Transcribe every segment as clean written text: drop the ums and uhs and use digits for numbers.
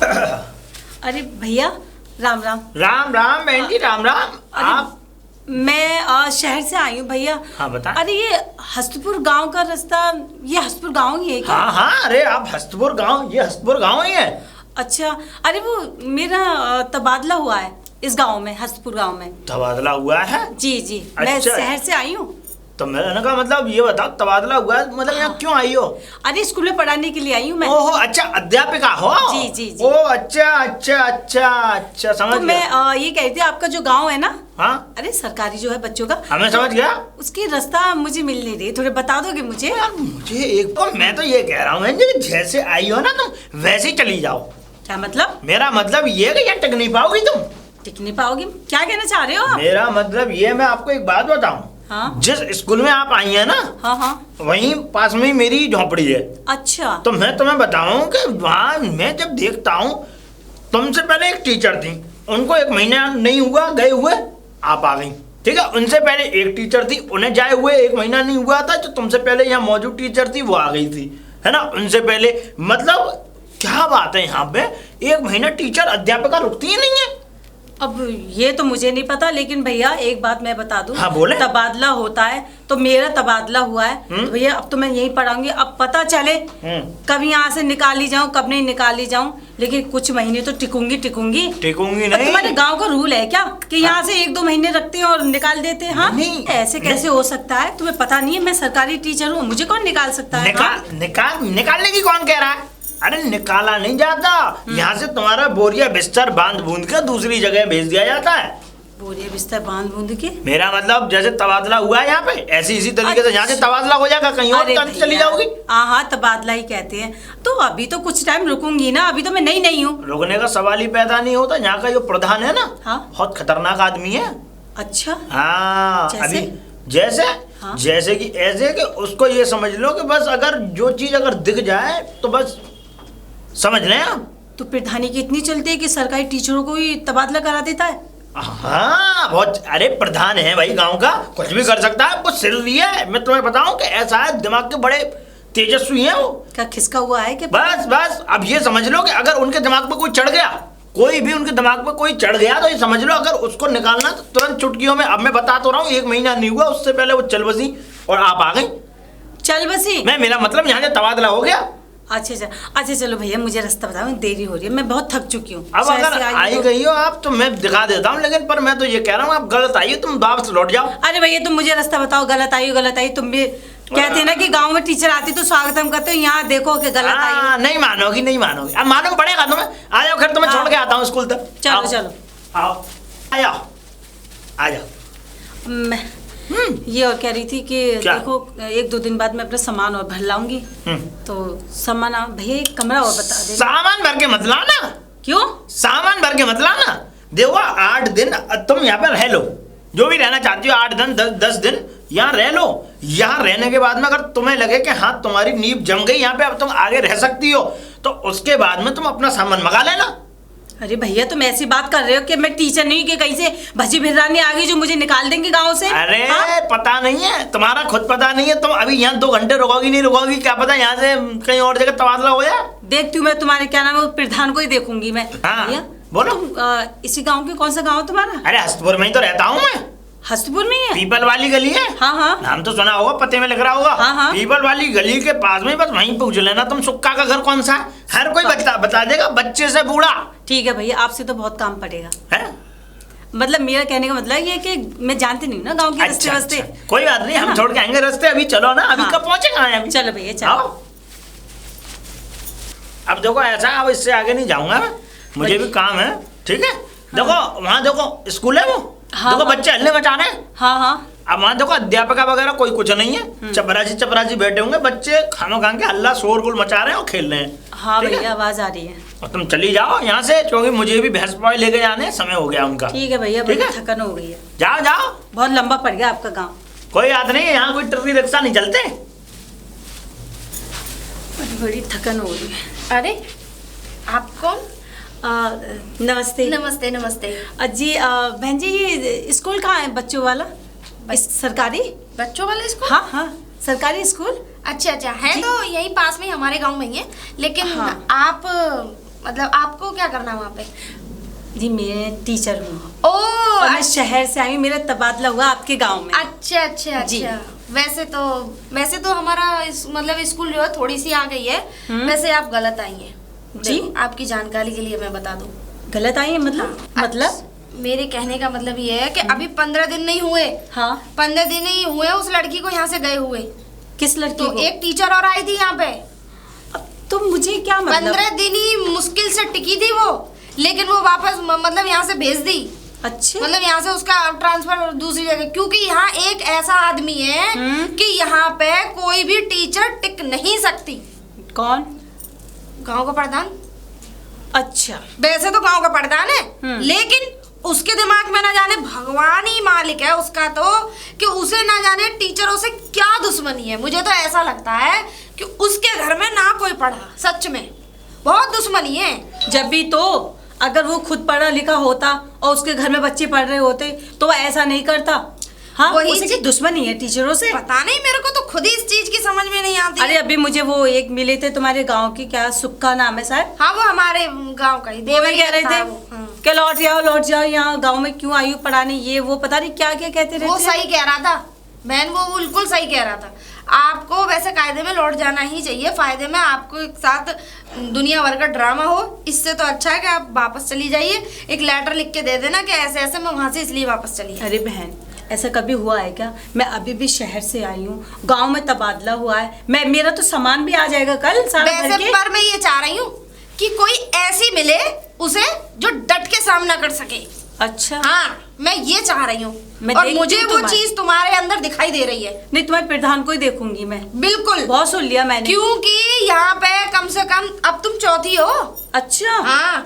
अरे भैया, राम राम। राम राम बहन जी, राम राम। आप? मैं शहर से आई हूँ भैया। हाँ बता। अरे ये हस्तपुर गांव का रास्ता, ये हस्तपुर गांव ही है क्या? हाँ हाँ, अरे आप हस्तपुर गांव, ये हस्तपुर गांव ही है। अच्छा, अरे वो मेरा तबादला हुआ है इस गांव में, हस्तपुर गांव में। तबादला हुआ है? जी जी, मैं अच्छा। शहर से आई हूँ। तो मैंने कहा मतलब ये बताओ, तबादला हुआ है मतलब यहाँ क्यों आई हो? अरे स्कूल में पढ़ाने के लिए आई हूँ मैं। ओहो अच्छा, अध्यापिका हो? जी जी जी। ओ अच्छा अच्छा अच्छा अच्छा, समझ तो गया। मैं ये कहती हूँ, आपका जो गांव है ना, हाँ अरे सरकारी जो है बच्चों का, हमें समझ गया। उसकी रास्ता मुझे मिल नहीं रही, थोड़े बता दोगे मुझे? यार मुझे एक तो, मैं तो ये कह रहा हूँ कि जैसे आई हो ना तुम वैसे ही चली जाओ। क्या मतलब? मेरा मतलब ये कि यहाँ टिक नहीं पाओगी तुम। टिक नहीं पाओगी? क्या कहना चाह रहे हो आप? मेरा मतलब ये, मैं आपको एक बात बताऊं। हाँ? जिस स्कूल में आप आई हैं ना, हाँ हाँ। वहीं पास में ही मेरी झोपड़ी है। अच्छा। तो मैं तुम्हें बताऊं कि वहाँ मैं जब देखता हूँ, तुमसे पहले एक टीचर थी, उनको 1 महीना नहीं हुआ गए हुए, आप आ गई। ठीक है, उनसे पहले एक टीचर थी, उन्हें जाए हुए 1 महीना नहीं हुआ था, जो तुमसे पहले यहाँ मौजूद टीचर थी वो आ गई थी, है ना। उनसे पहले, मतलब क्या बात है, यहाँ पे 1 महीना टीचर अध्यापिका रुकती ही नहीं है। अब ये तो मुझे नहीं पता, लेकिन भैया एक बात मैं बता दूं। हाँ बोले। तबादला होता है तो मेरा तबादला हुआ है, तो भैया अब तो मैं यहीं पढ़ाऊंगी। अब पता चले कब यहाँ से निकाली जाऊं, कब नहीं निकाली जाऊं, लेकिन कुछ महीने तो टिकूंगी टिकूंगी। टिकूंगी नहीं? तुम्हारे गांव का रूल है क्या कि यहाँ से 1-2 महीने रखते हैं और निकाल देते हैं? हाँ नहीं, ऐसे कैसे हो सकता है? तुम्हें पता नहीं है मैं सरकारी टीचर हूँ, मुझे कौन निकाल सकता है? निकालने की कौन कह रहा है? अरे निकाला नहीं जाता, यहाँ से तुम्हारा बोरिया बिस्तर बांध बूंद के दूसरी जगह भेज दिया जाता है। बोरिया बिस्तर बांध बूंद के? मेरा मतलब जैसे तबादला हुआ है यहाँ पे, ऐसे इसी तरीके से यहाँ से तबादला हो जाएगा, कहीं और चली जाओगी। हाँ हाँ, तबादला ही कहते हैं। तो अभी तो कुछ टाइम रुकूंगी ना, अभी तो मैं नहीं हूँ। रुकने का सवाल ही पैदा नहीं होता। यहाँ का जो प्रधान है ना, हाँ? बहुत खतरनाक आदमी है। अच्छा। हाँ जैसे? अभी जैसे हाँ? जैसे कि ऐसे कि उसको ये समझ लो कि बस अगर जो चीज अगर दिख जाए तो बस समझ लें आप। तो प्रधानी की इतनी चलती है कि सरकारी टीचरों को ही तबादला करा देता है? हाँ बहुत। अरे प्रधान है भाई गांव का, कुछ भी कर सकता है, वो सिर लिया है। मैं तुम्हें बताऊं कि ऐसा है, दिमाग के बड़े तेजस्वी हैं वो। क्या खिसका हुआ है कि? बस बस अब ये समझ लो कि अगर उनके दिमाग पे कोई चढ़ गया, कोई भी उनके दिमाग पे कोई चढ़ गया, तो ये समझ लो अगर उसको निकालना तो तुरंत चुटकियों में। अब मैं बता तो रहा हूँ, 1 महीना नहीं हुआ उससे पहले वो चल बसी और आप आ गई। चल बसी? मैं, मेरा मतलब यहाँ से तबादला हो गया। अच्छा अच्छा अच्छा, चलो भैया मुझे रास्ता बताओ, देरी हो रही है, मैं बहुत थक चुकी हूँ। अब अगर आई गई हो आप तो मैं दिखा देता हूँ, लेकिन पर मैं तो ये कह रहा हूँ आप गलत आई हो, तुम वापस लौट जाओ। अरे भैया तुम मुझे रास्ता बताओ, गलत आई। तुम भी कहते हैं ना कि गांव में टीचर आती तो स्वागत हम करते हो, यहाँ देखो कि गलत आई। नहीं मानोगी, नहीं मानोगी, अब मालूम पड़ेगा तुम्हें। आ जाओ घर, तुम्हें छोड़ के आता हूँ स्कूल तक। चलो चलो आओ, आ जाओ आ जाओ। मैं ये और कह रही थी कि देखो 1-2 दिन बाद मैं अपना सामान और भर लाऊंगी, तो सामान भैया एक कमरा और बता दे। सामान भर के मत लाना। क्यों? सामान भर के मत लाना। देखो 8 दिन तुम यहाँ पे रह लो, जो भी रहना चाहती हो, 8 दिन 10 दिन यहाँ रह लो। यहाँ रहने के बाद में अगर तुम्हें लगे कि हाँ तुम्हारी नींव जम गई यहाँ पे, अब तुम आगे रह सकती हो, तो उसके बाद में तुम अपना सामान मंगा लेना। अरे भैया तुम ऐसी बात कर रहे हो कि मैं टीचर नहीं कि कहीं से भजी भिरानी आ गई जो मुझे निकाल देंगे गांव से? अरे पता नहीं है, तुम्हारा खुद पता नहीं है। तुम अभी यहाँ 2 घंटे रुकोगी नहीं रुकोगी, क्या पता यहाँ से कहीं और जगह तबादला हो जाए। देखती हूँ मैं तुम्हारे क्या नाम है प्रधान को ही देखूंगी मैं। हाँ, भैया बोलो। इसी गाँव के कौन सा गाँव तुम्हारा? अरे हस्तपुर में ही तो रहता हूँ मैं। हस्तपुर में ही है? पीपल वाली गली है। हाँ हाँ, नाम तो सुना होगा, पते में लिख रहा होगा। हाँ हाँ, पीपल वाली गली के पास में, बस वहीं पूछ लेना तुम सुक्का का घर कौन सा है, हर कोई बता देगा, बच्चे से बूढ़ा। ठीक है भैया, आपसे तो बहुत काम पड़ेगा है? मतलब मेरा कहने का मतलब ये कि मैं जानती नहीं ना गांव के रास्ते वास्ते। कोई बात नहीं, हम छोड़ के आएंगे रास्ते। अभी चलो ना, अभी कब पहुंचेगा? अभी चलो भैया चलो। अब देखो ऐसा, अब इससे आगे नहीं जाऊंगा, मुझे भी काम है। ठीक है, देखो वहाँ देखो स्कूल है वो, देखो बच्चे हल्ले मचा रहे हैं। हाँ हाँ। अब वहाँ देखो अध्यापिका वगैरह कोई कुछ नहीं है, चपरासी बैठे होंगे, बच्चे खाना खा के हल्ला शोरगुल मचा रहे हैं और खेल रहे हैं। हाँ भैया आवाज आ रही है। और तुम चली जाओ यहाँ से, क्योंकि मुझे भी भैंस पाए लेके जाने समय हो गया उनका। ठीक है भैया, बड़ी थकन हो गई है। जाओ जाओ, बहुत लंबा पड़ गया आपका गाँव। कोई बात नहीं है, यहाँ कोई ट्ररी रिक्शा नहीं चलते। बड़ी थकन हो रही है। अरे आप कौन? नमस्ते। नमस्ते नमस्ते। जी बहन जी, ये स्कूल कहाँ है बच्चों वाला? सरकारी बच्चों वाला स्कूल? हाँ हाँ, सरकारी स्कूल। अच्छा अच्छा, है तो यही पास में हमारे गांव में ही है, लेकिन हाँ। आप मतलब आपको क्या करना है वहाँ पे? जी मैं टीचर हूँ ओ और मैं शहर से आई हूँ, मेरा तबादला हुआ आपके गांव में। अच्छा अच्छा जी। अच्छा। वैसे तो हमारा मतलब स्कूल जो है थोड़ी सी आ गई है। वैसे आप गलत आई हैं जी। देखो, आपकी जानकारी के लिए मैं बता दूं। गलत आई है मतलब? हाँ, मतलब मेरे कहने का मतलब ये है कि अभी 15 दिन नहीं हुए। हाँ 15 दिन नहीं हुए उस लड़की को यहाँ से गए हुए। किस लड़की तो को? एक टीचर और आई थी यहाँ पे। अब तो मुझे क्या मतलब? 15 दिन ही मुश्किल से टिकी थी वो, लेकिन वो वापस मतलब यहाँ से भेज दी। अच्छा मतलब यहाँ से उसका ट्रांसफर दूसरी जगह, क्योंकि यहाँ एक ऐसा आदमी है कि यहाँ पे कोई भी टीचर टिक नहीं सकती। कौन? गांव का प्रधान। अच्छा वैसे तो गांव का प्रधान है, लेकिन उसके दिमाग में ना जाने भगवान ही मालिक है उसका, तो कि उसे ना जाने टीचरों से क्या दुश्मनी है। मुझे तो ऐसा लगता है कि उसके घर में ना कोई पढ़ा, सच में बहुत दुश्मनी है। जब भी तो अगर वो खुद पढ़ा लिखा होता और उसके घर में बच्चे पढ़ रहे होते तो वो ऐसा नहीं करता। हाँ वही उसे की चीज- दुश्मनी है टीचरों से। पता नहीं, मेरे को तो खुद ही इस चीज की समझ में नहीं आती। अरे अभी मुझे वो एक मिले थे तुम्हारे गांव की, क्या सुक्का नाम है शायद? हाँ वो हमारे गांव का ही वो देवर भी कह रहे थे कि लौट जाओ यहाँ गांव में क्यों आई हो पढ़ाने, ये वो पता नहीं क्या क्या कहते वो रहते। सही कह रहा था बहन, वो बिल्कुल सही कह रहा था। आपको वैसे कायदे में लौट जाना ही चाहिए, फायदे में आपको एक साथ दुनिया भर का ड्रामा हो, इससे तो अच्छा है कि आप वापस चली जाइए। एक लेटर लिख के दे देना कि ऐसे ऐसे मैं वहां से इसलिए वापस चली आई। अरे बहन ऐसा कभी हुआ है क्या? मैं अभी भी शहर से आई हूँ, गांव में तबादला हुआ है, मैं मेरा तो सामान भी आ जाएगा कल सारा भर वैसे के। पर मैं ये चाह रही हूँ कि कोई ऐसी मिले उसे जो डट के सामना कर सके। अच्छा हाँ मैं ये चाह रही हूँ, मैं और देखती मुझे हूँ वो तुम्हारे। चीज तुम्हारे अंदर दिखाई दे रही है। नहीं तुम्हारे प्रधान को ही देखूंगी मैं। बिल्कुल, बहुत सुन लिया मैंने। क्योंकि यहाँ पे कम से कम अब तुम चौथी हो। अच्छा हाँ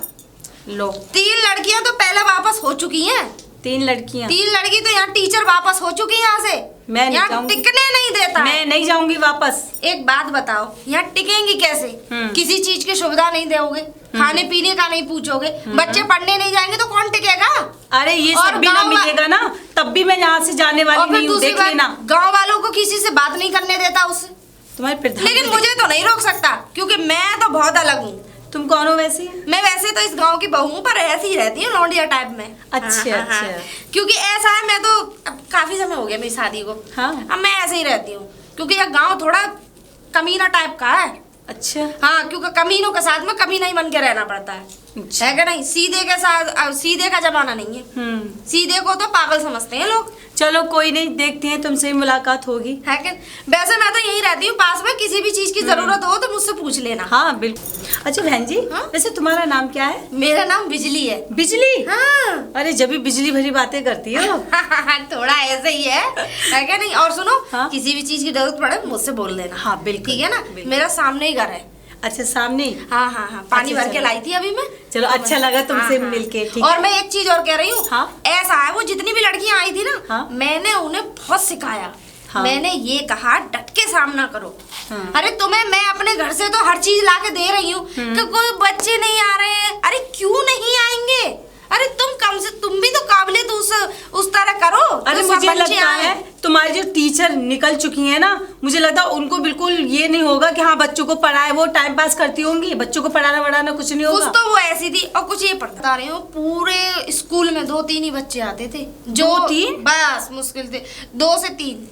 लो 3 लड़कियां तो पहले वापस हो चुकी हैं। 3 लड़कियां? 3 लड़की तो यहाँ टीचर वापस हो चुकी है यहाँ से। मैं नहीं यहाँ जाऊंगी। टिकने नहीं देता है। मैं नहीं जाऊंगी वापस। एक बात बताओ, यहाँ टिकेंगी कैसे? किसी चीज की सुविधा नहीं दोगे, खाने पीने का नहीं पूछोगे, बच्चे पढ़ने नहीं जाएंगे तो कौन टिकेगा? अरे ये और सब भी ना गाँव वा- मिलेगा ना, तब भी मैं यहाँ से जाने और वाली फिर नहीं हूँ, दूसरी देख बात, लेना। गांव वालों को किसी से बात नहीं करने देता उससे। तुम्हारे प्रधान लेकिन को मुझे तो नहीं रोक सकता, क्योंकि मैं तो बहुत अलग हूँ। तुम कौन हो वैसे? मैं वैसे तो इस गांव की बहू हूँ, पर ऐसी ही रहती हूँ लौंडिया टाइप में। अच्छा, हाँ। अच्छा। क्योंकि ऐसा है, मैं तो अब काफी समय हो गया मेरी शादी को। हाँ। अब मैं ऐसे ही रहती हूँ, क्योंकि यह गांव थोड़ा कमीना टाइप का है। अच्छा हाँ, क्योंकि कमीनों के साथ में कभी नहीं बन के रहना पड़ता है। अच्छा। है कि नहीं? सीधे के साथ अब सीधे का जमाना नहीं है। सीधे को तो पागल समझते हैं लोग। चलो कोई नहीं, देखते हैं तुमसे मुलाकात होगी। है कि वैसे मैं तो यही रहती हूँ पास में, किसी भी चीज की जरूरत हो तो मुझसे पूछ लेना। हाँ बिल्कुल। अच्छा बहन जी, हाँ? वैसे तुम्हारा नाम क्या है? मेरा नाम बिजली है। बिजली? हाँ अरे जब भी बिजली भरी बातें करती हो। थोड़ा ऐसे ही है क्या नहीं? और सुनो, हाँ? किसी भी चीज की जरूरत पड़े मुझसे बोल देना। हाँ बिल्कुल। ठीक है ना? बिल्कुल। मेरा सामने ही घर है। अच्छा सामने? हाँ हाँ हाँ, पानी अच्छा, भर के चलो। लाई थी अभी मैं। चलो अच्छा लगा तुमसे मिलके। ठीक और है। मैं एक चीज और कह रही हूँ। हाँ? ऐसा है, वो जितनी भी लड़कियां आई थी ना, हाँ? मैंने उन्हें बहुत सिखाया। हाँ? मैंने ये कहा डट के सामना करो। हाँ। अरे तुम्हें मैं अपने घर से तो हर चीज ला के दे रही हूँ कि कोई बच्चे नहीं आ रहे हैं। अरे क्यों नहीं आएंगे? अरे तुम भी तो काबिलियत उस तरह करो। अरे जो सब मुझे बच्चे लगता आएं। है तुम्हारी जो टीचर निकल चुकी है ना, मुझे लगता है उनको बिल्कुल ये नहीं होगा कि हाँ बच्चों को पढ़ाए, वो टाइम पास करती होंगी, बच्चों को पढ़ाना वढ़ाना कुछ नहीं कुछ होगा। तो वो ऐसी थी और कुछ ये पढ़ता रही हूँ। पूरे स्कूल में 2-3 ही बच्चे आते थे। 2-3? बस मुश्किल थे 2 से 3।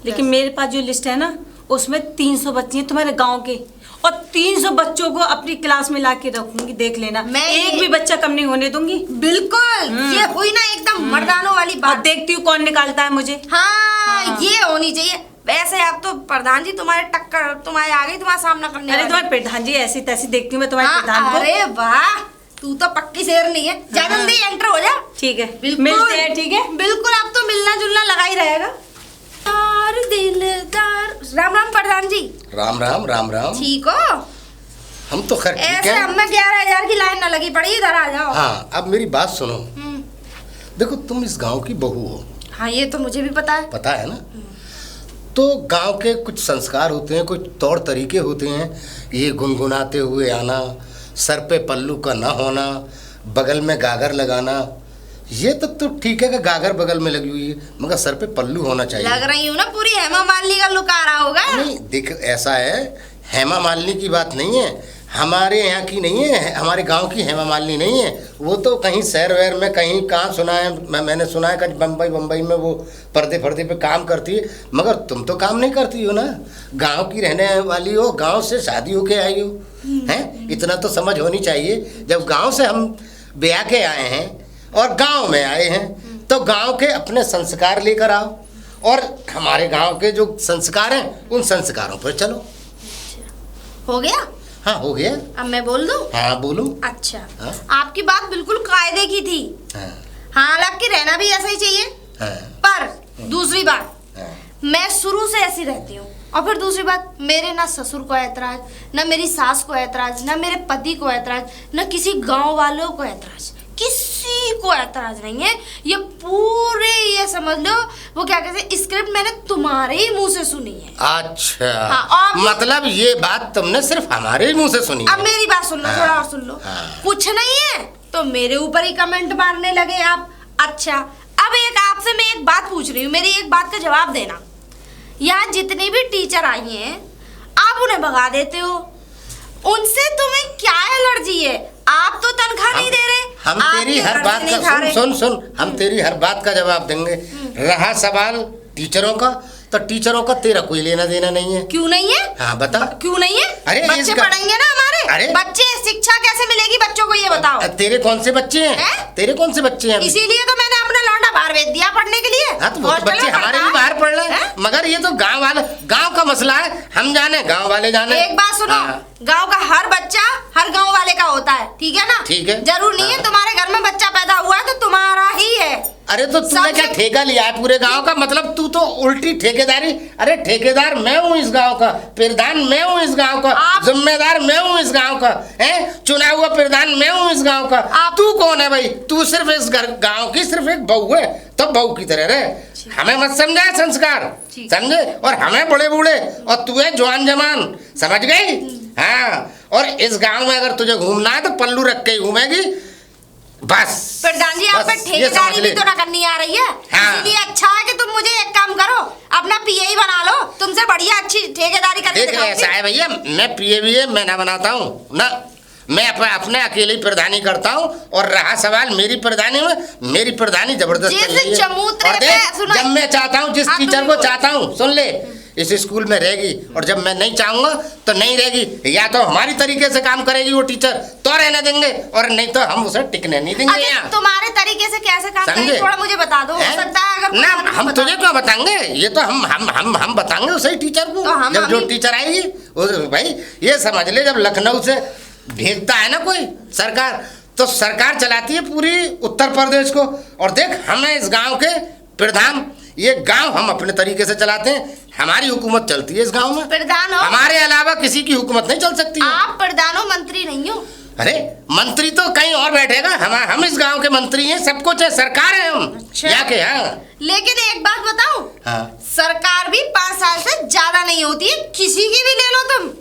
लेकिन मेरे पास जो लिस्ट है ना, उसमें 300 बच्चे हैं तुम्हारे गांव के, और 300 बच्चों को अपनी क्लास में ला के रखूंगी, देख लेना। मैं एक भी बच्चा कम नहीं होने दूंगी। बिल्कुल, ये हुई ना एकदम मर्दानों वाली और बात। देखती हूँ कौन निकालता है मुझे। हाँ, ये होनी चाहिए। वैसे आप तो प्रधान जी तुम्हारे टक्कर तुम्हारे आगे तुम्हारा सामना करने अरे वाले। तुम्हारे प्रधान जी ऐसी तैसी देखती हूँ मैं तुम्हारे हाँ, प्रधान को। अरे वाह, तू तो पक्की शेर नहीं है। जा हाँ। जल्दी एंटर हो जा। ठीक है, बिल्कुल मिलते हैं। ठीक है बिल्कुल, अब तो मिलना जुलना लगा ही रहेगा। यार दिलदार, राम राम प्रधान जी। राम राम राम राम। ठीक हो? हम तो खैर ठीक ऐसे है। हमें 11,000 की लाइन ना लगी पड़ी, इधर आ जाओ। हाँ अब मेरी बात सुनो। देखो तुम इस गांव की बहू हो, हाँ ये तो मुझे भी पता है। पता है ना? तो गांव के कुछ संस्कार होते हैं, कुछ तौर तरीके होते हैं। ये गुनगुनाते हुए आना, सर पे पल्लू का ना होना, बगल में गागर लगाना, ये तक तो ठीक है कि गागर बगल में लगी हुई है, मगर सर पे पल्लू होना चाहिए। लग रही हूँ ना पूरी हेमा मालिनी का लुक आ रहा होगा। नहीं देख, ऐसा है, हेमा मालिनी की बात नहीं है, हमारे यहाँ की नहीं है, हमारे गांव की हेमा मालिनी नहीं है। वो तो कहीं शहर वहर में कहीं कहाँ सुना है, मैंने सुना है कि बम्बई में वो पर्दे पे काम करती है। मगर तुम तो काम नहीं करती हो ना, गांव की रहने वाली हो, गांव से शादी होके आई हो, हैं? इतना तो समझ होनी चाहिए। जब गांव से हम ब्याह के आए हैं और गांव में आए हैं तो गांव के अपने संस्कार लेकर आओ, और हमारे गांव के जो संस्कार हैं उन संस्कारों पर चलो। हो गया? हाँ, हो गया। अब मैं बोल दूं? हाँ, बोलूं। अच्छा। हाँ? आपकी बात बिल्कुल कायदे की थी। हाँ, हालांकि रहना भी ऐसा ही चाहिए। हाँ, पर दूसरी बात, हाँ। मैं शुरू से ऐसी रहती हूँ। और फिर दूसरी बात, मेरे ना ससुर को ऐतराज, ना मेरी सास को ऐतराज, ना मेरे पति को ऐतराज, ना किसी गांव वालों को ऐतराज, किसी को ऐतराज नहीं है। ये पूरे ये समझ लो, वो क्या कहते हैं, स्क्रिप्ट मैंने तुम्हारे ही मुंह से सुनी है। अच्छा। हाँ, मतलब ये बात तुमने सिर्फ हमारे ही मुंह से सुनी है। अब मेरी बात सुन लो। हाँ, थोड़ा और सुन लो। हाँ। कुछ नहीं है तो मेरे ऊपर ही कमेंट मारने लगे आप। अच्छा, अब एक आपसे मैं एक बात पूछ रही हूँ, मेरी एक बात का जवाब देना। यहाँ जितनी भी टीचर आई हैं आप उन्हें भगा देते हो, उनसे तुम्हें क्या एलर्जी है? आप तो तनख्वाह नहीं दे रहे, हम तेरी हर बात का सुन हम तेरी हर बात का जवाब देंगे। रहा सवाल टीचरों का, तो टीचरों का तेरा कोई लेना देना नहीं है। क्यों नहीं है? हाँ, बता। क्यों नहीं है? अरे बच्चे पढ़ेंगे ना हमारे। अरे बच्चे, शिक्षा कैसे मिलेगी बच्चों को, ये बताओ। तेरे कौन से बच्चे हैं? तेरे कौन से बच्चे हैं? इसीलिए तो मैंने अपना लौंडा बाहर भेज दिया पढ़ने के लिए। हाँ, तो वो तो बच्चे हमारे भी बाहर पढ़ रहे हैं, मगर ये तो गांव वाले, गांव का मसला है, हम जाने गांव वाले जाने। एक बात सुनो, गांव का हर बच्चा हर गांव वाले का होता है, ठीक है ना? ठीक है। जरूर नहीं है तुम्हारे घर में बच्चा पैदा हुआ है तो तुम्हारा ही है। अरे तो तूने क्या ठेका लिया है पूरे गांव का? मतलब तू तो उल्टी ठेकेदारी। अरे ठेकेदार मैं हूँ इस गांव का, प्रधान मैं हूँ इस गांव का, जिम्मेदार मैं हूँ इस गांव का, है चुना हुआ प्रधान मैं हूँ इस गांव का। तू कौन है भाई? तू सिर्फ इस गांव की सिर्फ एक बहू है, तो बहू की तरह रहे। हमें मत समझा संस्कार, समझे? और हमें बड़े बूढ़े, और तू है जवान जमान, समझ गई? हाँ, और इस गांव में अगर तुझे घूमना है तो पल्लू रख के ही घूमेगी, बस। प्रधान जी, आप पे ठेकेदारी भी तो ना करनी आ रही है। हाँ। इसलिए अच्छा है कि तुम मुझे एक काम करो, अपना पीए ही बना लो, तुमसे बढ़िया अच्छी ठेकेदारी करके देख, ऐसा है भैया, मैं पीए भी मैं ना बनाता हूँ ना, मैं अपने अकेले ही प्रधानी करता हूँ। और रहा सवाल मेरी प्रधानी में, मेरी प्रधानी जबरदस्त चल रही है। और देख, जब मैं चाहता हूँ, जिस टीचर को चाहता हूँ, सुन ले, इस स्कूल में रहेगी, और जब मैं नहीं चाहूंगा तो नहीं रहेगी। या तो हमारी तरीके से काम करेगी वो टीचर तो रहने देंगे, और नहीं तो हम उसे टिकने नहीं देंगे। अच्छा, तुम्हारे तरीके से कैसे काम करेंगे थोड़ा मुझे बता दो। हो सकता है अगर ना, हम तुझे क्यों बताएंगे? ये तो हम बताएंगे उसे टीचर को, जब जो टीचर आएगी। भाई ये समझ ले, जब लखनऊ से भेजता है ना कोई सरकार, तो सरकार चलाती है पूरी उत्तर प्रदेश को। और देख, हमें इस गांव के प्रधान, ये गांव हम अपने तरीके से चलाते हैं, हमारी हुकूमत चलती है इस गांव में। प्रधान हो, हमारे अलावा किसी की हुकूमत नहीं चल सकती। आप प्रधान हो, मंत्री नहीं हो। अरे मंत्री तो कहीं और बैठेगा, हम इस गांव के मंत्री हैं, सब कुछ है, सरकार है हम। अच्छा। या के? हाँ। लेकिन एक बात बताऊं, हाँ। सरकार भी 5 साल से ज्यादा नहीं होती है, किसी की भी ले लो तुम।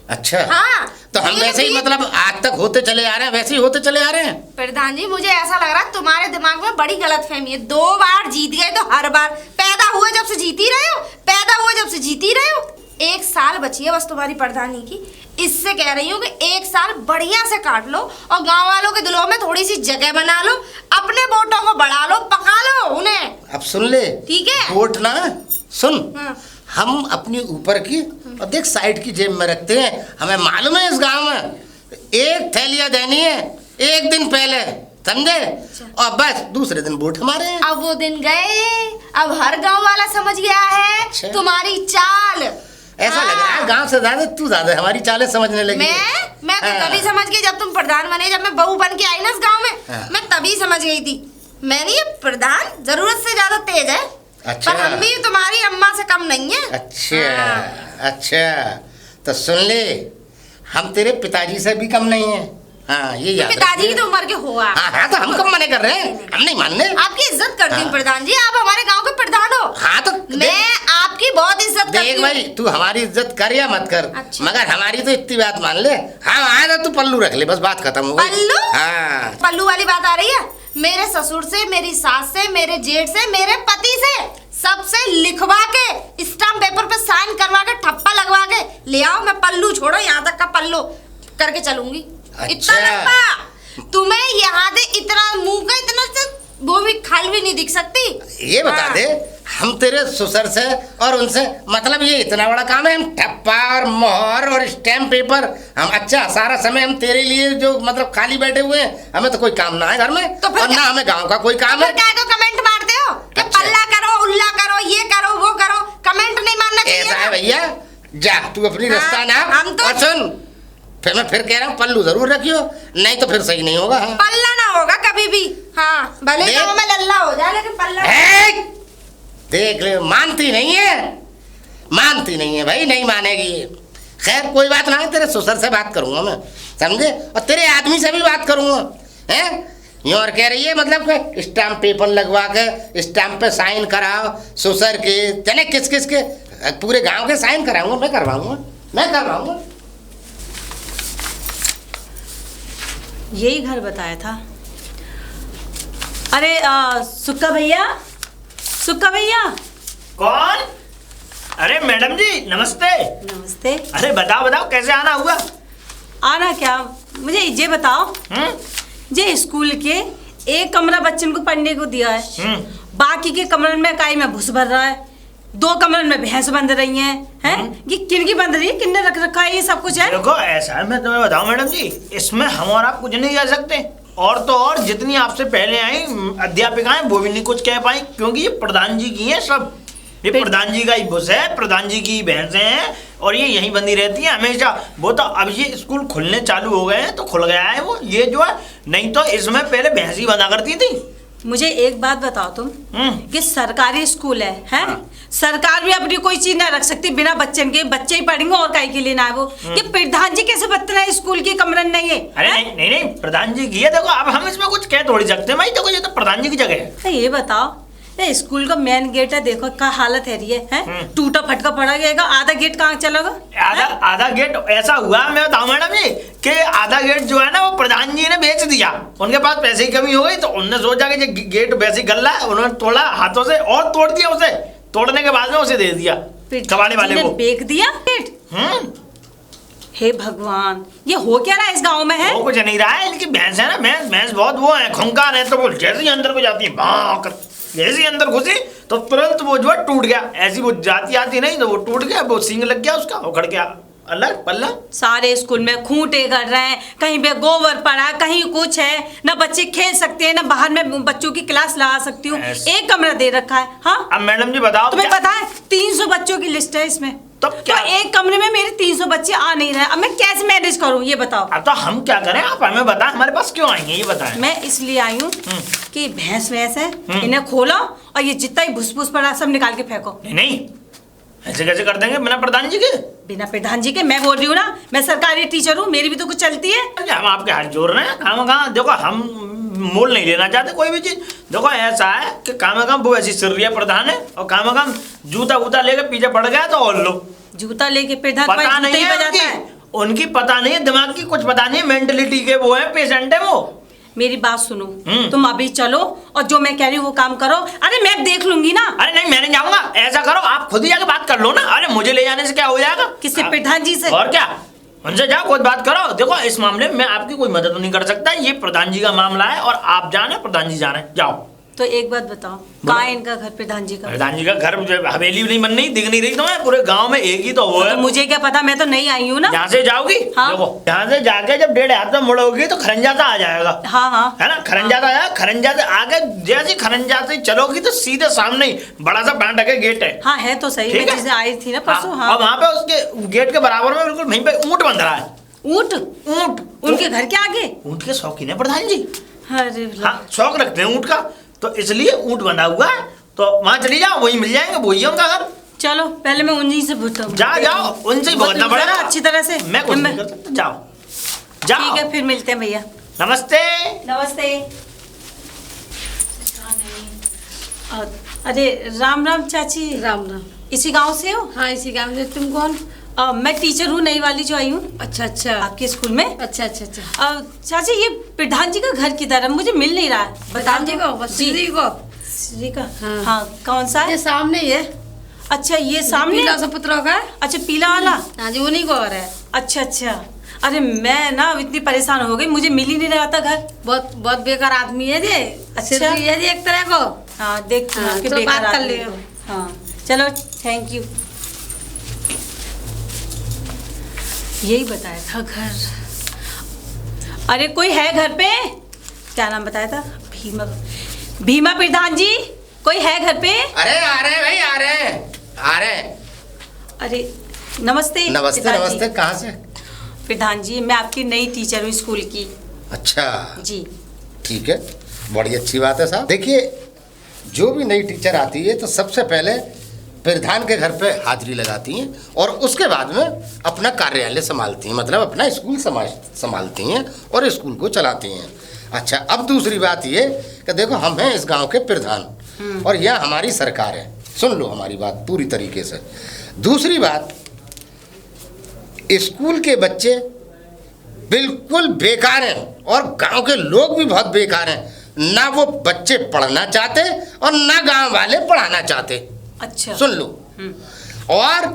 अच्छा। हाँ, तो हम वैसे ही, मतलब आज तक होते चले आ रहे हैं, वैसे ही होते चले आ रहे हैं। प्रधान जी, मुझे ऐसा लग रहा है तुम्हारे दिमाग में बड़ी गलतफहमी है। 2 बार जीत गए तो हर बार, पैदा हुए जब से जीती रहे हो, पैदा हुए जब से जीती रहे हो। 1 साल बची है बस तुम्हारी प्रधानी की, इससे कह रही हूँ कि 1 साल बढ़िया से काट लो, और गांव वालों के दिलों में थोड़ी सी जगह बना लो, अपने वोटों को बढ़ा लो, पका लो उन्हें। अब सुन ले, ठीक है? वोट ना सुन, हाँ। हम अपनी ऊपर की और देख साइड की जेब में रखते हैं। हमें मालूम है इस गांव में 1 थैलिया देनी है 1 दिन पहले, समझे? और बस दूसरे दिन वोट हमारे हैं। अब वो दिन गए, अब हर गांव वाला समझ गया है। अच्छा। तुम्हारी चाल। ऐसा लग रहा है गांव से ज्यादा तू ज्यादा हमारी चालें समझने लगी। मैं तो तभी समझ गई जब तुम प्रधान बने, जब मैं बहू बन के आई ना इस गांव में। हाँ। मैं तभी समझ गई थी, मैंने ये प्रधान जरूरत से ज्यादा तेज है। अच्छा। पर हम भी तुम्हारी अम्मा से कम नहीं है। अच्छा। अच्छा, तो सुन ले, हम तेरे पिताजी से भी कम नहीं है। हाँ, ये याद पिताजी की तो उम्र के हो आप। हाँ, तो हम कब मने कर रहे हैं, हम नहीं मानने। आपकी इज्जत करती हूँ प्रधान जी, आप हमारे गांव के प्रधान हो। हाँ, तो मैं आपकी बहुत इज्जत करती हूँ। देख भाई, तू हमारी इज्जत कर या मत कर, अच्छा। मगर हमारी तो इतनी बात मान ले। हाँ, आए ना, तू पल्लू रख ले, बस बात खत्म हो गई। पल्लू? हाँ। पल्लू वाली बात आ रही है? मेरे ससुर से, मेरी सास से, मेरे जेठ से, मेरे पति से, सबसे लिखवा के, स्टाम्प पेपर पे साइन करवा के, ठप्पा लगवा के ले आओ। मैं पल्लू छोड़ो, यहाँ तक का पल्लू करके चलूंगी। अच्छा। इतना लंबा तुम्हें यहाँ से इतना मुंह का इतना से वो भी खाल भी नहीं दिख सकती। ये बता हाँ। दे, हम तेरे ससुर से और उनसे मतलब ये इतना बड़ा काम है, हम ठप्पा और मोहर और स्टैम्प पेपर, हम अच्छा सारा समय हम तेरे लिए जो मतलब खाली बैठे हुए हैं, हमें तो कोई काम ना है घर में, तो फिर और ना हमें गांव का कोई काम है। क्या तो कमेंट मारते हो कि अच्छा। पल्ला करो, उल्ला करो, ये करो, वो करो, कमेंट नहीं मारना चाहिए। ऐसा है भैया, जा तू अपनी हाँ, रास्ता ना। हम तो- और सुन, फिर मैं फिर कह रहा हूँ पल्लू जरूर रखियो, नहीं तो फिर सही नहीं होगा। हाँ। पल्ला ना होगा कभी भी। हाँ, भले देख। गाँव में लल्ला हो जाए लेकिन पल्ला। देख ले, मानती नहीं है, मानती नहीं है भाई, नहीं मानेगी ये। खैर कोई बात ना है, तेरे ससुर से बात करूंगा मैं, समझे, और तेरे आदमी से भी बात करूंगा। हैं यूं और कह रही है मतलब कि स्टाम्प पेपर लगवा के स्टाम्प पे साइन कराओ, ससुर के जाने किस किस के, पूरे गांव के साइन कराऊंगा, मैं करवाऊंगा, मैं करवाऊंगा। यही घर बताया था। अरे सुक्का भैया, सुक्का भैया। कौन? अरे मैडम जी नमस्ते। नमस्ते। अरे बताओ बताओ कैसे आना हुआ? आना क्या, मुझे ये बताओ, जे स्कूल के एक कमरा बच्चन को पढ़ने को दिया है, बाकी के कमरन में काई में भूस भर रहा है, 2 कमरन में भैंस बंध रही हैं, ये किन की बंध रही है, किन्ने रख रखा है, ये सब कुछ है। देखो ऐसा है, मैं तुम्हें बताऊं मैडम जी, इसमें हम और आप कुछ नहीं कह सकते, और तो और जितनी आपसे पहले आई अध्यापिकाएं वो भी नहीं कुछ कह पाई, क्योंकि ये प्रधान जी की है सब, ये प्रधान जी का ही भूस है, प्रधान जी की भैंसें हैं और ये यहीं बंधी रहती है हमेशा। वो तो अब ये स्कूल खुलने चालू हो गए हैं तो खुल गया है वो, ये जो है, नहीं तो इसमें पहले भैंस ही बंधा करती थी। मुझे एक बात बताओ तुम, कि सरकारी स्कूल है, हैं? सरकार भी अपनी कोई चीज ना रख सकती बिना बच्चन के, बच्चे ही पढ़ेंगे और काहे के लिए ना है वो। ये प्रधान जी कैसे बतना है स्कूल के कमरन नहीं है? अरे नहीं, प्रधान जी की है, देखो अब हम इसमें कुछ कह थोड़ी सकते हैं भाई, देखो ये तो प्रधान जी की जगह है। तो ये बताओ, ये स्कूल का मेन गेट है, देखो क्या हालत है, रही है? टूटा फटका पड़ा गया, आधा गेट कहाँ चलेगा? आधा गेट ऐसा हुआ, मैं बताऊं मैडम जी, कि आधा गेट जो है ना वो प्रधान जी ने बेच दिया, उनके पास पैसे की कमी हो गई तो उन्होंने सोचा कि गेट वैसे ही गल्ला है, उन्होंने तोड़ा हाथों से और तोड़ दिया, उसे तोड़ने के बाद में उसे दे दिया कबाड़े वाले को, बेच दिया गेट। हे भगवान, ये हो क्या रहा है इस गांव में है? वो कुछ नहीं रहा है, इनकी भैंस है ना, भैंस बहुत वो है, खुंकार है, तो वो जैसे ही अंदर को जाती है भाग, जैसे ही अंदर घुसी तो तुरंत वो जो है टूट गया, ऐसी वो जाती आती नहीं तो वो टूट गया, वो सींग लग गया उसका, उखड़ गया अलग पल्ला। सारे स्कूल में खूंटे कर रहे हैं, कहीं पे गोबर पड़ा, कहीं कुछ है, ना बच्चे खेल सकते हैं, ना बाहर में बच्चों की क्लास लगा सकती हूँ, एक कमरा दे रखा है। हाँ अब मैडम जी बताओ, तुम्हें पता है 300 बच्चों की लिस्ट है इसमें, तो क्या? एक कमरे में मेरे 300 बच्चे आ नहीं रहे, अब मैं कैसे मैनेज करूँ ये बताओ। अब तो हम क्या करें, आप हमें बताएं, हमारे पास क्यों आई हैं ये बताएं। मैं इसलिए आई हूँ कि भैंस है, इन्हें खोलो और ये जितना ही भूस भूस पड़ा सब निकाल के फेंको। नहीं ऐसे कैसे कर देंगे बिना प्रधान जी के? बिना प्रधान जी के? मैं बोल रही हूँ ना, मैं सरकारी टीचर हूँ, मेरी भी तो कुछ चलती है। हम आपके हाथ जोड़ रहे हैं, कहाँ देखो हम मोल नहीं लेना चाहते कोई भी चीज। देखो ऐसा है कि काम वो ऐसी सिर्रिया प्रधान है, और काम जूता वूता लेके पीछे पड़ गया तो और लो जूता लेके प्रधान पता नहीं है उनकी पता नहीं है, दिमाग की कुछ पता नहीं है, मेंटलिटी के वो है, पेशेंट है वो। मेरी बात सुनो, तुम अभी चलो और जो मैं कह रही हूँ वो काम करो। अरे मैं देख लूंगी ना। अरे नहीं मैं नहीं जाऊंगा, ऐसा करो आप खुद ही जाके बात कर लो ना। अरे मुझे ले जाने से क्या हो जाएगा? किससे? प्रधान जी से। और क्या, उनसे जाओ खुद बात करो। देखो इस मामले में मैं आपकी कोई मदद नहीं कर सकता, ये प्रधान जी का मामला है और आप जाने प्रधान जी जाने जाओ। तो एक बात बताओ, कहाँ है इनका घर प्रधान जी का? प्रधान जी का घर हवेली नहीं बन नहीं दिख नहीं रही तुम्हें, पूरे गांव में एक ही तो वो है। तो मुझे क्या पता, मैं तो नहीं आई हूँ ना। यहाँ से जाओगी? हाँ। देखो यहाँ से जाके जब 1.5 हाथ में मुड़ोगी तो खरंजाता आ जाएगा। हाँ हाँ है ना, खरंजाता आया, खरंजाते आगे जैसे खरंजाते चलोगी तो सीधे सामने ही बड़ा सा बांटा के गेट है। हाँ है तो सही, मैं जैसे आई थी ना परसों। हाँ और वहाँ पे उसके गेट के बराबर में बिल्कुल वहीं पे ऊँट बंध रहा है। ऊँट? ऊँट उनके घर के आगे? ऊँट के शौकीन है प्रधान जी। अरे हाँ शौक रखते हैं ऊँट का, तो इसलिए ऊँट बंधा हुआ है। तो वहाँ चली जाओ, वही मिल जाएंगे, वही है उनका घर। चलो पहले मैं उन्हीं से पूछता हूँ। जाओ उनसे ही भुगतना पड़ेगा अच्छी तरह से। मैं कुछ नहीं कर सकता, जाओ ठीक है फिर मिलते हैं भैया। नमस्ते। नमस्ते। अरे राम राम चाची। राम राम। इसी गांव से हो? हाँ इसी गाँव से। तुम कौन? मैं टीचर हूँ, नई वाली जो आई हूँ अच्छा अच्छा आपके स्कूल में। अच्छा अच्छा अच्छा। चाची ये प्रधान जी का घर किधर है, मुझे मिल नहीं रहा है। प्रधान जी को? श्री को? श्री का? हाँ। हाँ कौन सा है? ये सामने ही है। अच्छा ये सामने? पीला सा पुतला का है। अच्छा पीला वाला? हाँ जी उन्हीं को और है। अच्छा अच्छा। अरे मैं ना इतनी परेशान हो गई, मुझे मिल ही नहीं रहा था घर। बहुत बहुत बेकार आदमी है ये। अच्छा है जी एक तरह को। हाँ देखती हूँ हाँ, आपके तो बेकार बात कर आदमी लियो। को। हाँ चलो थैंक यू। यही बताया था घर। अरे कोई है घर पे? क्या नाम बताया था? भीमा। भीमा प्रधान जी कोई है घर पे? अरे आ रहे हैं भाई, आ रहे हैं, आ रहे हैं। अरे नमस्ते। नमस्ते प्रधान जी। नमस्ते। कहाँ से? प्रधान जी मैं आपकी नई टीचर हूँ स्कूल की। अच्छा जी ठीक है, बड़ी अच्छी बात है साहब। देखिए, जो भी नई टीचर आती है तो सबसे पहले प्रधान के घर पे हाजिरी लगाती हैं और उसके बाद में अपना कार्यालय संभालती हैं, मतलब अपना स्कूल संभालती हैं और स्कूल को चलाती हैं। अच्छा, अब दूसरी बात ये कि देखो, हम हैं इस गांव के प्रधान और यह हमारी सरकार है। सुन लो हमारी बात पूरी तरीके से। दूसरी बात, स्कूल के बच्चे बिल्कुल बेकार हैं और गांव के लोग भी बहुत बेकार हैं। ना वो बच्चे पढ़ना चाहते और ना गांव वाले पढ़ाना चाहते। अच्छा सुन लो। और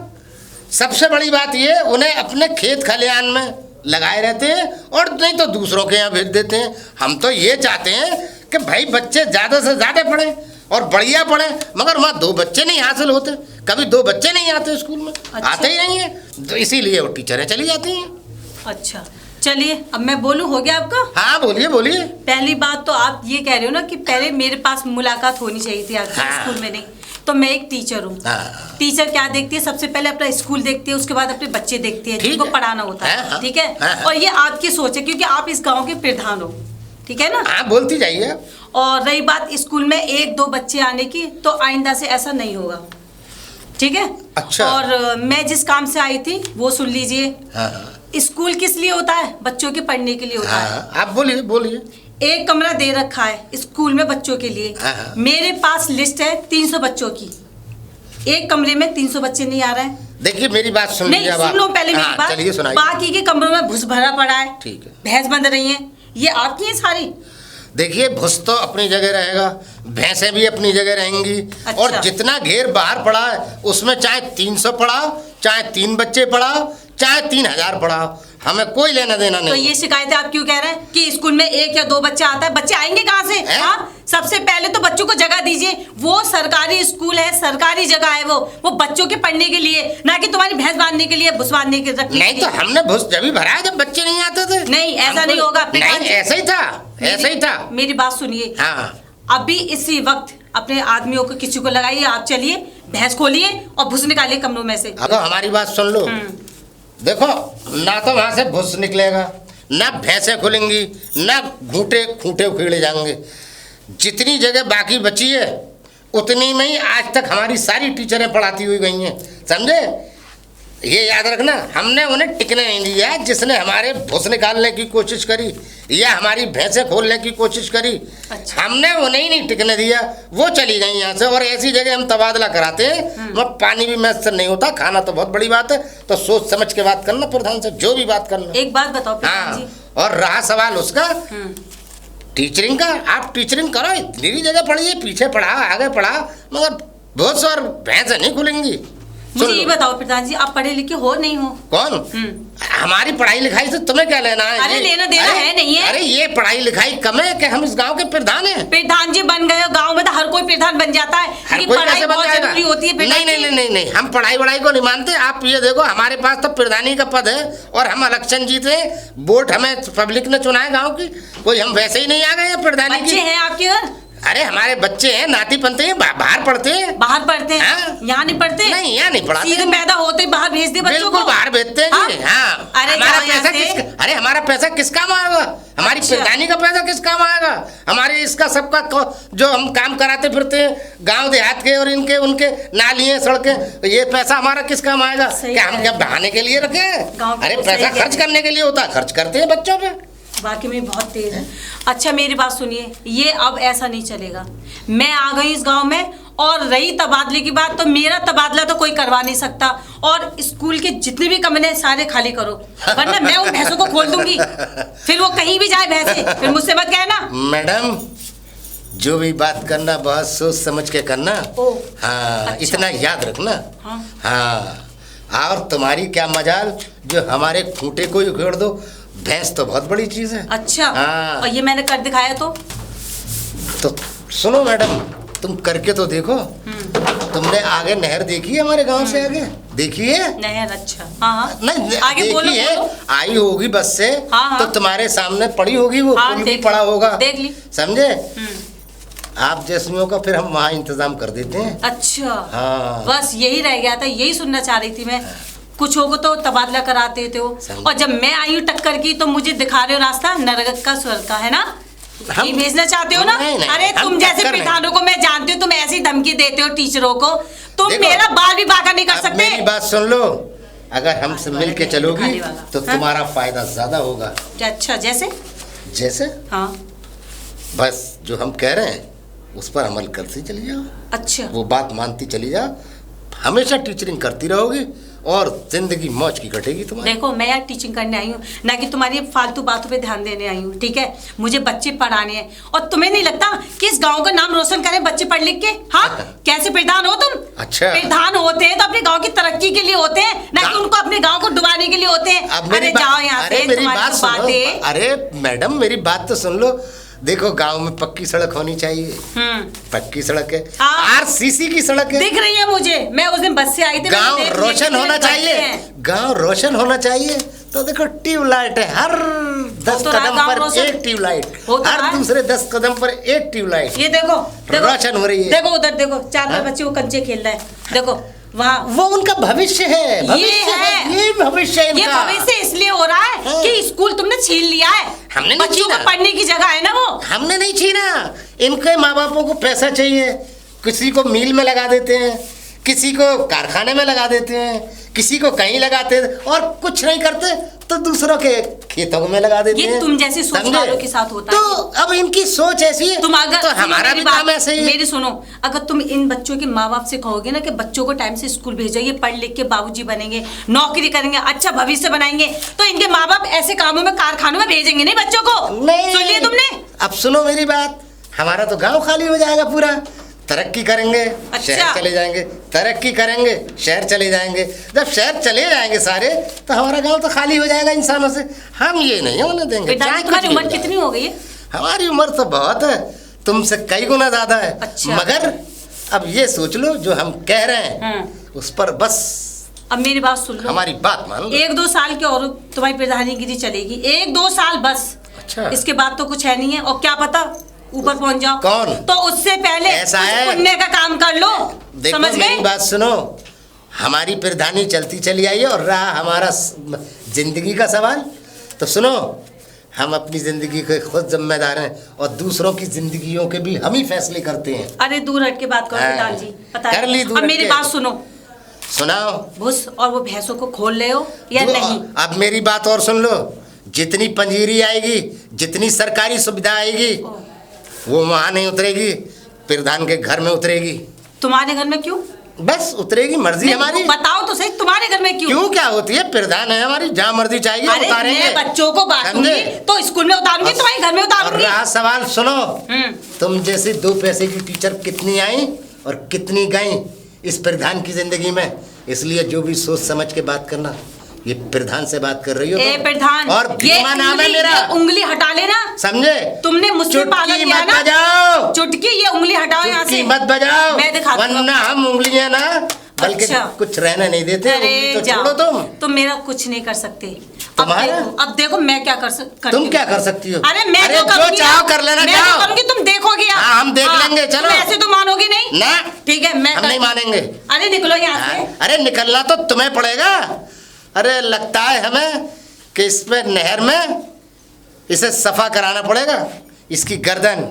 सबसे बड़ी बात ये, उन्हें अपने खेत खलिहान में लगाए रहते हैं और नहीं तो दूसरों के यहाँ भेज देते हैं। हम तो ये चाहते हैं कि भाई बच्चे ज़्यादा से ज़्यादा पढ़ें और बढ़िया पढ़ें, मगर वहाँ 2 बच्चे नहीं हासिल होते, कभी 2 बच्चे नहीं आते स्कूल में। अच्छा। आते ही नहीं है, तो इसीलिए वो टीचरें चली जाती हैं। अच्छा चलिए अब मैं बोलूं, हो गया आपका? हाँ बोलिए बोलिए। पहली बात तो आप ये कह रहे हो ना कि पहले मेरे पास मुलाकात होनी चाहिए थी आपके हाँ। स्कूल में। नहीं तो मैं एक टीचर हूँ। हाँ। टीचर क्या देखती है? सबसे पहले अपना स्कूल देखती है, उसके बाद अपने बच्चे देखती है ठीक जिनको है। पढ़ाना होता है। हाँ। ठीक है। हाँ। और ये आपकी सोच है क्योंकि आप इस गाँव के प्रधान हो, ठीक है ना? हाँ बोलती जाइए। और रही बात स्कूल में 1-2 बच्चे आने की, तो आइंदा से ऐसा नहीं होगा, ठीक है? अच्छा। और मैं जिस काम से आई थी वो सुन लीजिए। हाँ स्कूल किस लिए होता है? बच्चों के पढ़ने के लिए होता है। हाँ, आप बोलिए बोलिए। एक कमरा दे रखा है स्कूल में बच्चों के लिए। हाँ। मेरे पास लिस्ट है 300 बच्चों की। एक कमरे में 300 बच्चे नहीं आ रहे हैं। देखिए मेरी बात सुन नहीं लीजिए अब सुन लो आप। पहले मेरी हाँ, बात। चलिए सुनाइए। बाकी के कमरों में भूस भरा पड़ा है, ठीक है। भैंस बंध रही हैं, ये आपकी है सारी? देखिए, भुस तो अपनी जगह रहेगा, भैंसें भी अपनी जगह रहेंगी। अच्छा। और जितना घेर बाहर पड़ा है उसमें चाहे 300 पढ़ाओ, चाहे 3 बच्चे पढ़ाओ, चाहे 3000 पढ़ाओ, हमें कोई लेना देना तो नहीं। ये शिकायतें आप क्यों कह रहे हैं कि स्कूल में 1 या 2 बच्चे आता है? बच्चे आएंगे कहाँ से? हैं? हाँ, सबसे पहले तो बच्चों को जगह दीजिए। वो सरकारी स्कूल है, सरकारी जगह है, वो बच्चों के पढ़ने के लिए, ना कि तुम्हारी भैंस बांधने के लिए, भुस बांधने के रखने नहीं के तो लिए। हमने भुस जब भी भराया जब बच्चे नहीं आते थे। नहीं, ऐसा हमको- नहीं होगा। नहीं, ऐसा ही था, ऐसा ही था। मेरी बात सुनिए। हाँ अभी इसी वक्त अपने आदमियों को किसी को लगाइए, आप चलिए भैंस खोलिए और भुस निकालिए कमरों में से। अब हमारी बात सुन लो। देखो, ना तो वहां से भुस निकलेगा, ना भैंसें खुलेंगी, ना घूंटे खूंटे उखेड़े जाएंगे। जितनी जगह बाकी बची है उतनी में ही आज तक हमारी सारी टीचरें पढ़ाती हुई गई हैं, समझे? ये याद रखना, हमने उन्हें टिकने नहीं दिया। जिसने हमारे भुस निकालने की कोशिश करी या हमारी भैंसें खोलने की कोशिश करी, अच्छा। हमने उन्हें ही नहीं टिकने दिया, वो चली गई यहाँ से। और ऐसी जगह हम तबादला कराते हैं, वहाँ पानी भी मैस से नहीं होता, खाना तो बहुत बड़ी बात है। तो सोच समझ के बात करना प्रधान से, जो भी बात करना। एक बात बताओ प्रधान जी। हाँ, और रहा सवाल उसका टीचरिंग का, आप टीचरिंग करो, इतनी जगह पढ़िए, पीछे पढ़ा आगे पढ़ा, मगर बहुत और भैंसें नहीं खुलेंगी। मुझे ये बताओ प्रधान जी, आप पढ़े लिखे हो नहीं हो? कौन? हमारी पढ़ाई लिखाई से तुम्हें क्या लेना है? अरे लेना देना है नहीं है? अरे ये पढ़ाई लिखाई कम है कि हम इस गांव के प्रधान हैं। प्रधान जी बन गए हो, गांव में तो हर कोई प्रधान बन जाता है। हर लेकिन कोई पढ़ाई कैसे बन बहुत जाएगा? जरूरी होती है प्रधान नहीं नहीं जी। नहीं नहीं नहीं, हम पढ़ाई वढ़ाई को नहीं मानते। आप ये देखो, हमारे पास तो प्रधानी का पद है और हम इलेक्शन जीते, वोट हमें पब्लिक ने चुना है गाँव की। कोई हम वैसे ही नहीं आ गए हैं प्रधानी बच्चे की। हैं आपके घर? अरे हमारे बच्चे हैं, नाती पनते हैं, बाहर पढ़ते हैं। बाहर पढ़ते हैं? हाँ। यहाँ नहीं पढ़ते? नहीं, यहाँ नहीं पढ़ाते। सीधे पैदा होते ही बाहर भेज दे बच्चों को? बिल्कुल बाहर भेजते हैं जी। हाँ। अरे हमारा जाओ यहाँ पैसा से। अरे हमारा पैसा किस काम आएगा? हमारी अच्छा। प्रधानी का पैसा किस काम आएगा? हमारे इसका सबका जो हम काम कराते फिरते हैं गांव देहात के, और इनके उनके नालियाँ सड़कें, तो ये पैसा हमारा किस काम आएगा? सही क्या हम है। क्या बहाने के लिए रखे? गाँव के अरे लोग पैसा सही खर्च कहते करने के लिए होता है, खर्च करते हैं बच्चों पे। बाकी में बहुत तेज है। अच्छा मेरी बात सुनिए, ये अब ऐसा नहीं चलेगा। मैं आ गई इस गांव में, और रही तबादले की बात, तो मेरा तबादला तो कोई करवा नहीं सकता। और स्कूल के जितने भी कमरे हैं सारे खाली करो, वरना मैं उन भैंसों को खोल दूंगी। फिर वो कहीं भी जाए भैंसे, फिर मुझसे मत कहना। मैडम, जो भी बात करना बहुत सोच समझ के करना। ओ, हाँ, अच्छा। इतना याद रखना। हाँ। हाँ, और तुम्हारी क्या मजाल जो हमारे खूंटे को ही उखेड़ दो। भैंस तो बहुत बड़ी चीज है। अच्छा, हाँ। और ये मैंने कर दिखाया तो सुनो मैडम, तुम करके तो देखो। तुमने आगे नहर देखी है हमारे गांव से आगे? देखी है नहर? अच्छा, हाँ हाँ, नहीं आगे देखी बोलो, है? बोलो। आई होगी बस से। हाँ, हाँ। तो तुम्हारे सामने पड़ी होगी वो, हाँ, पुल भी देख पड़ा होगा, देख ली। समझे? आप जैसमियों का फिर हम वहाँ इंतजाम कर देते हैं। अच्छा, हाँ। बस यही रह गया था, यही सुनना चाह रही थी मैं। कुछ होगा तो तबादला कराते थे हो, और जब मैं आई हूँ टक्कर की तो मुझे दिखा रहे हो रास्ता नरक का स्वर्ग का, है ना? ये भेजना चाहते हो ना? नहीं, अरे हम तुम जैसे टक्कर नहीं। प्रधानों को मैं जानती हूँ, तुम ऐसी धमकी देते हो टीचरों को, तुम देखो, मेरा बाल भी बाका नहीं कर अब सकते। मेरी बात सुन लो, अगर हमसे मिल के चलोगी खाने वाला। तो हाँ? तुम्हारा फायदा ज्यादा होगा। अच्छा, जैसे? जैसे हाँ, बस जो हम कह रहे हैं उस पर अमल करती चली जाओ, अच्छा, वो बात मानती चली जाओ, हमेशा टीचरिंग करती रहोगी और जिंदगी मौज की कटेगी तुम्हारी। देखो मैं यहाँ टीचिंग करने आई हूँ, ना कि तुम्हारी फालतू बातों पे ध्यान देने आई हूँ, ठीक है? मुझे बच्चे पढ़ाने हैं, और तुम्हें नहीं लगता कि इस गांव का नाम रोशन करें बच्चे पढ़ लिख के? हाँ, कैसे प्रधान हो तुम? अच्छा। प्रधान होते हैं तो अपने गांव की तरक्की के लिए होते हैं, ना कि उनको अपने गांव को डुबाने के लिए होते हैं। अरे जाओ यहाँ से, मेरी तुम्हारी बात तो सुनो। बातें। अरे मैडम मेरी बात तो सुन लो। देखो गांव में पक्की सड़क होनी चाहिए, पक्की सड़क है, हाँ। आरसीसी की सड़क है, दिख रही है मुझे, मैं उस दिन बस से आई थी। गांव मैंने देख लिया रोशन कितने होना बच्चे चाहिए, हैं। गांव रोशन होना चाहिए। तो देखो ट्यूबलाइट है, हर 10 तो रहा कदम गांव पर रोशन। एक ट्यूबलाइट, हो तो रहा हर है। दूसरे 10 कदम पर एक ट्यूबलाइट। ये देखो, देखो रोशन हो रही है। देखो उधर देखो, 4 हाँ? बच्चे वो कंचे खेल रहे हैं, देखो वहाँ। वो उनका भविष्य है, भविष्य है। ये भविष्य है ये इनका। भविष्य इसलिए हो रहा है हाँ। कि स्कूल तुमने छीन लिया है। हमने नहीं बच्चों छीना। को पढ़ने की जगह है ना वो। हमने नहीं छीना, इनके माँ बापों को पैसा चाहिए, किसी को मिल में लगा देते हैं, किसी को कारखाने में लगा देते हैं, किसी को कहीं लगाते हैं, और कुछ नहीं करते तो दूसरों के खेतों में लगा देते ये हैं। तुम जैसे सोच समझे? वालों के साथ होता तो है। अब इनकी सोच ऐसी है, तुम अगर तो सुनो हमारा मेरी भी बात, काम ऐसे ही है। मेरी सुनो, अगर तुम इन बच्चों के माँ बाप से कहोगे ना कि बच्चों को टाइम से स्कूल भेजो, ये पढ़ लिख के बाबूजी बनेंगे, नौकरी करेंगे, अच्छा भविष्य बनाएंगे, तो इनके माँ बाप ऐसे कामों में, कारखानों में भेजेंगे नहीं बच्चों को। नहीं, सुन लिया तुमने? अब सुनो मेरी बात, हमारा तो गांव खाली हो जाएगा पूरा, तरक्की करेंगे, अच्छा। शहर चले जाएंगे, तरक्की करेंगे, शहर चले जाएंगे। जब शहर चले जाएंगे सारे, तो हमारा गांव तो खाली हो जाएगा इंसानों से। हम ये नहीं होने देंगे। बेटा, चाहे तुम्हारी कुछ भी उम्र हो जाए। कितनी हो गई है? हमारी उम्र तो बहुत है, तुमसे कई गुना ज्यादा है। अच्छा। मगर अब ये सोच लो जो हम कह रहे हैं उस पर बस अब मेरी बात सुन लो, हमारी बात मान लो। 1-2 साल की और तुम्हारी प्रधानीगिरी चलेगी, 1-2 साल बस। अच्छा। इसके बाद तो कुछ है नहीं है, और क्या पता ऊपर पहुंच जाओ। कौन? तो उससे पहले ऐसा कुछ है। पुण्य का काम कर लो। देखो समझ मेरी गए? बात सुनो, हमारी प्रधानी चलती चली आई है और रहा हमारा जिंदगी का सवाल। तो सुनो, हम अपनी जिंदगी के खुद जिम्मेदार हैं और दूसरों की जिंदगियों के भी हम ही फैसले करते हैं। अरे दूर हट के बात करो हाँ। प्रधान जी, पता कर ली है। दूर अब हट मेरी के। बात सुनो, सुनाओ। भूस और वो भैंसों को खोल रहे हो या नहीं? अब मेरी बात और सुन लो, जितनी पंजीरी आएगी, जितनी सरकारी सुविधा आएगी, वो वहां नहीं उतरेगी, प्रधान के घर में उतरेगी। तुम्हारे घर में क्यों? बस उतरेगी, मर्जी नहीं, हमारी। बताओ तो सही, तुम्हारे घर में क्यों? क्यों क्या होती है, प्रधान है हमारी, जहाँ मर्जी चाहिए अरे उतारेंगे। मैं बच्चों को बांटूंगी समझे? तो स्कूल में उतारूंगी, तुम्हारे घर में और उतारूंगी। रहा सवाल, सुनो, हम्म। तुम जैसी 2 पैसे की टीचर कितनी आई और कितनी गई इस प्रधान की जिंदगी में, इसलिए जो भी सोच समझ के बात करना। ये प्रधान से बात कर रही हो ए तुम। प्रधान, और ये भीमा नाम है उंगली, मेरा, ये उंगली हटा लेना। समझे? तुमने मुझसे पागल चुटकी किया मत ना? बजाओ, चुटकी, ये उंगली हटाओ यहाँ चुटकी से। मत बजाओ, मैं दिखाती हूँ। वरना हम उंगलियां ना बल्कि अच्छा। कुछ रहने नहीं देते। उंगली तो जाओ, छोड़ो तुम। तुम मेरा कुछ नहीं कर सकते। तुम्हारा? अब देखो मैं क्या करती तुम हूँ। क्या कर सकती हो? अरे मैं अरे जो जो करूंगी चाहो ना, कर लेना, मैं जाओ। जो करूंगी तुम देखोगे। हाँ, हम देख लेंगे, चलो। तुम ऐसे तो मानोगे नहीं ना, ठीक है, मैं हम नहीं मानेंगे। अरे निकलो यहाँ से। अरे निकलना तो तुम्हें पड़ेगा। अरे लगता है हमें कि इस पे नहर में इसे सफा कराना पड़ेगा, इसकी गर्दन